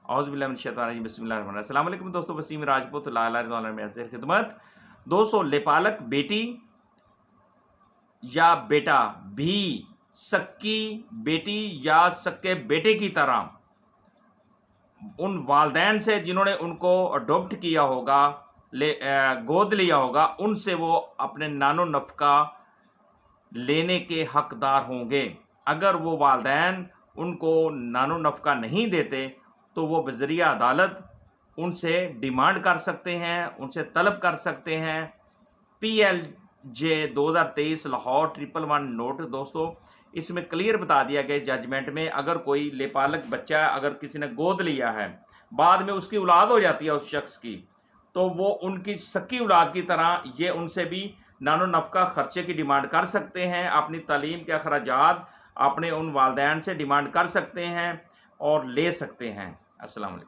औज़ु बिल्लाहि मिनश्शैतानिर्रजीम बिस्मिल्लाहिर्रहमानिर्रहीम। अस्सलाम वालेकुम दोस्तों, वसीम राजपूत ला इलाहा इल्लल्लाह में हाज़िर खिदमत। दोस्तों, लेपालक बेटी या बेटा भी सक्की बेटी या सक्के बेटे की तरह उन वालदैन से जिन्होंने उनको अडॉप्ट किया होगा, गोद लिया होगा, उनसे वो अपने नानो नफ़का लेने के हकदार होंगे। अगर वो वालदैन उनको नानो नफ़का नहीं देते तो वो बज़रिया अदालत उनसे डिमांड कर सकते हैं, उनसे तलब कर सकते हैं। PLJ 2023 लाहौर 111 नोट दोस्तों, इसमें क्लियर बता दिया गया जजमेंट में, अगर कोई लेपालक बच्चा अगर किसी ने गोद लिया है, बाद में उसकी औलाद हो जाती है उस शख्स की, तो वो उनकी सक्की औलाद की तरह ये उनसे भी नानो नफ़का खर्चे की डिमांड कर सकते हैं। अपनी तालीम के अखराजात अपने उन वालदैन से डिमांड कर सकते हैं और ले सकते हैं। अस्सलाम वालेकुम।